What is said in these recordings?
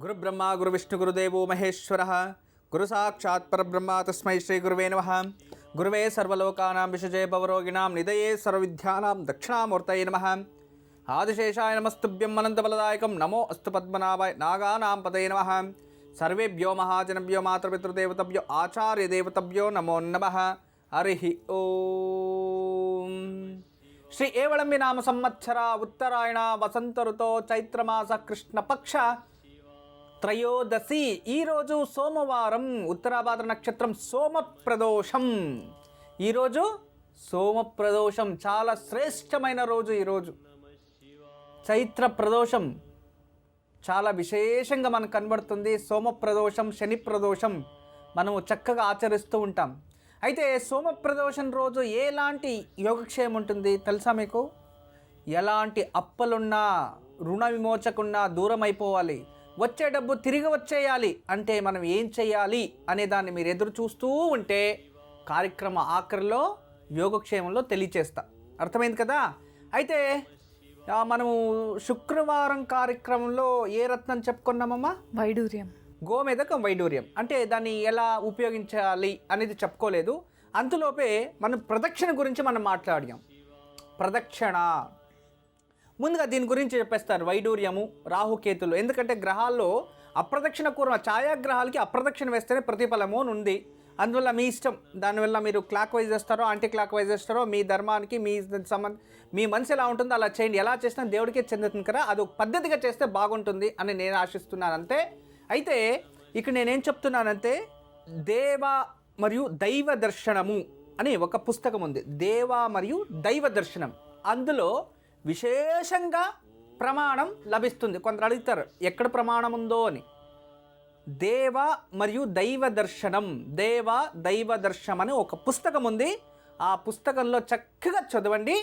గురుబ్రహ్మ గురువిష్ణు గురుదేవో మహేశ్వర గురు సాక్షాత్ పరబ్రహ్మ తస్మై శ్రీ గురువే నమః. గురువే సర్వలోకానాం విషజే భవరోగిణాం నిదయే సర్వవిద్యానాం దక్షిణామూర్తయే నమః. ఆదిశేషాయ నమస్తుభ్యం అనంతబలదాయకం నమో అస్తు పద్మనాభాయ నాగానాం పతయే నమః. సర్వేభ్యో మహాజనభ్యో మాతృపితృదేవతభ్యో ఆచార్యదేవతభ్యో నమో నమః. హరి ఓం. శ్రీ ఏవళంబి నామ సంవత్సర ఉత్తరాయణ వసంత ఋతో చైత్రమాస కృష్ణపక్ష త్రయోదశి. ఈరోజు సోమవారం, ఉత్తరాభాద్ర నక్షత్రం సోమప్రదోషం. ఈరోజు సోమప్రదోషం చాలా శ్రేష్టమైన రోజు. ఈరోజు చైత్ర ప్రదోషం చాలా విశేషంగా మనకు కనబడుతుంది. సోమప్రదోషం, శని ప్రదోషం మనము చక్కగా ఆచరిస్తూ ఉంటాం. అయితే సోమప్రదోషం రోజు ఎలాంటి యోగక్షేమం ఉంటుంది తెలుసా మీకు? ఎలాంటి అప్పలున్నా, రుణ విమోచకున్నా దూరం అయిపోవాలి, వచ్చే డబ్బు తిరిగి వచ్చేయాలి అంటే మనం ఏం చేయాలి అనే దాన్ని మీరు ఎదురు చూస్తూ ఉంటే కార్యక్రమ ఆఖరిలో యోగక్షేమంలో తెలియచేస్తా. అర్థమైంది కదా? అయితే మనము శుక్రవారం కార్యక్రమంలో ఏ రత్నం చెప్పుకున్నామమ్మా? వైడూర్యం. గోమేదకం వైడూర్యం. అంటే దాన్ని ఎలా ఉపయోగించాలి అనేది చెప్పుకోలేదు. అంతలోపే మనం ప్రదక్షిణ గురించి మనం మాట్లాడాం. ప్రదక్షిణ ముందుగా దీని గురించి చెప్పేస్తారు. వైడూర్యము, రాహుకేతులు. ఎందుకంటే గ్రహాల్లో అప్రదక్షిణ ఛాయాగ్రహాలకి అప్రదక్షిణ వేస్తేనే ప్రతిఫలము అని ఉంది. అందువల్ల మీ ఇష్టం. దానివల్ల మీరు క్లాక్ వైజ్ చేస్తారో యాంటీ క్లాక్ వైజ్ చేస్తారో మీ ధర్మానికి మీ మనసు ఎలా ఉంటుందో అలా చేయండి. ఎలా చేసినా దేవుడికే చెందుతుంది కదా. అది ఒక పద్ధతిగా చేస్తే బాగుంటుంది అని నేను ఆశిస్తున్నాను అంతే. అయితే ఇక్కడ నేనేం చెప్తున్నానంటే దేవ మరియు దైవ దర్శనము అని ఒక పుస్తకం ఉంది. దేవ మరియు దైవ దర్శనం. అందులో విశేషంగా ప్రమాణం లభిస్తుంది. కొందరు అడుగుతారు ఎక్కడ ప్రమాణం ఉందో అని. దేవ మరియు దైవ దర్శనం, దేవ దైవ దర్శనం అని ఒక పుస్తకం ఉంది. ఆ పుస్తకంలో చక్కగా చదవండి.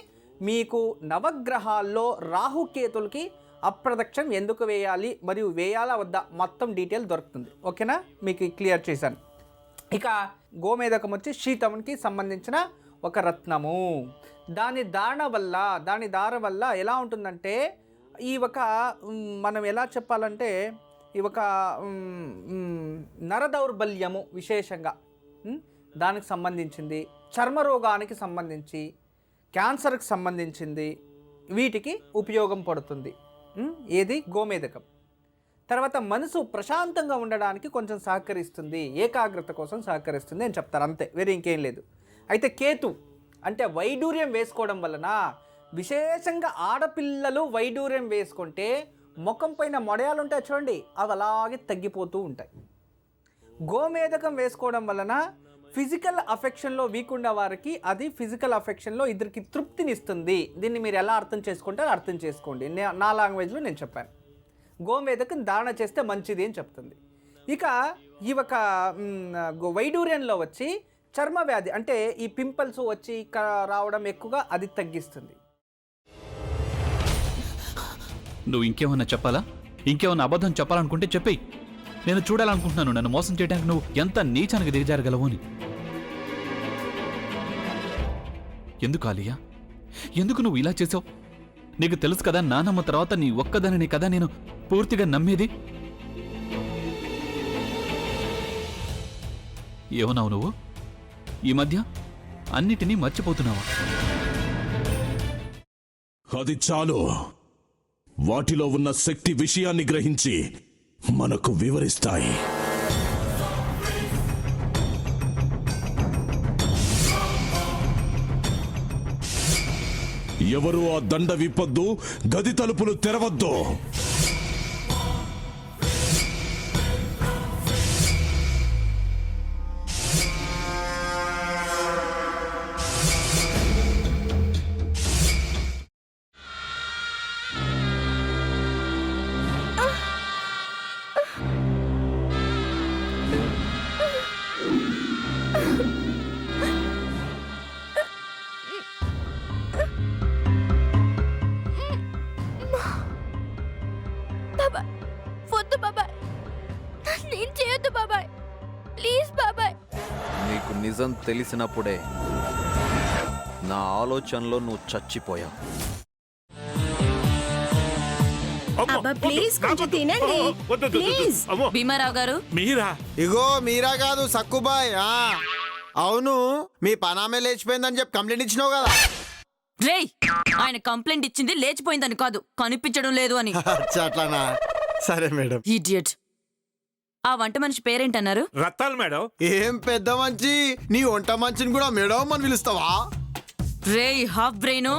మీకు నవగ్రహాల్లో రాహుకేతులకి అప్రదక్షిణం ఎందుకు వేయాలి మరియు వేయాలా వద్దా మొత్తం డీటెయిల్ దొరుకుతుంది. ఓకేనా? మీకు క్లియర్ చేశాను. ఇక గోమేదకం వచ్చి శీతమునికి సంబంధించిన ఒక రత్నము. దాని దార వల్ల ఎలా ఉంటుందంటే ఈ ఒక మనం ఎలా చెప్పాలంటే ఈ ఒక నరదౌర్బల్యము విశేషంగా దానికి సంబంధించింది, చర్మరోగానికి సంబంధించి, క్యాన్సర్కి సంబంధించింది, వీటికి ఉపయోగం పడుతుంది. ఏది? గోమేదకం. తర్వాత మనసు ప్రశాంతంగా ఉండడానికి కొంచెం సహకరిస్తుంది, ఏకాగ్రత కోసం సహకరిస్తుంది అని చెప్తారు. అంతే, వేరే ఇంకేం లేదు. అయితే కేతు అంటే వైడూర్యం వేసుకోవడం వలన విశేషంగా ఆడపిల్లలు వైడూర్యం వేసుకుంటే ముఖం పైన మొడయాలు ఉంటాయి చూడండి, అవి అలాగే తగ్గిపోతూ ఉంటాయి. గోమేదకం వేసుకోవడం వలన ఫిజికల్ అఫెక్షన్లో వీక్ ఉన్న వారికి అది ఫిజికల్ అఫెక్షన్లో ఇద్దరికి తృప్తినిస్తుంది. దీన్ని మీరు ఎలా అర్థం చేసుకుంటారో అర్థం చేసుకోండి. నా లాంగ్వేజ్లో నేను చెప్పాను. గోమేదకం ధారణ చేస్తే మంచిది అని చెప్తుంది. ఇక ఈ ఒక వైడూర్యంలో వచ్చి చర్మ వ్యాధి అంటే ఈ పింపుల్స్ వచ్చి రావడం ఎక్కువగా అది తగ్గిస్తుంది. నువ్వు ఇంకేమన్నా చెప్పాలా? ఇంకేమన్నా అబద్ధం చెప్పాలనుకుంటే చెప్పేయి. నేను చూడాలనుకుంటున్నాను నన్ను మోసం చేయడానికి నువ్వు ఎంత నీచానికి దిగజారగలవు అని. ఎందుకు ఆలియా, ఎందుకు నువ్వు ఇలా చేసావు? నీకు తెలుసు కదా నానమ్మ తర్వాత నీ ఒక్కదానిని కదా నేను పూర్తిగా నమ్మేది. ఏమన్నావు నువ్వు? ఈ మధ్య అన్నిటినీ మర్చిపోతున్నావా? అది చాలు. వాటిలో ఉన్న శక్తి విషయాన్ని గ్రహించి మనకు వివరిస్తాయి. ఎవరు ఆ దండ విప్పొద్దు, గది తలుపులు తెరవద్దు. నీకు నిజం తెలిసినప్పుడే నా ఆలోచనలో నువ్వు చచ్చిపోయావు. అబ్బా ప్లీజ్ కొంచెం తినండి ప్లీజ్. భీమారావు గారు మీరా? ఇగో మీరా కాదు సక్కుబాయ్. అవును, మీ పనామే లేచిపోయిందని చెప్పి కంప్లైంట్ ఇచ్చినావు కదా. రేయ్, ఆయన కంప్లైంట్ ఇచ్చింది లేచిపోయిందని కాదు, కనిపించడం లేదు అని. అట్లానా? సరే మేడం. ఇడియట్. ఆ వంట మనిషి పేరేంటన్నారు? రత్తాలు మేడం. ఏం పెద్ద మంచి, నీ వంట మంచిని కూడా మేడం అని పిలుస్తావా? రేయ్ హాఫ్ బ్రెయిన్,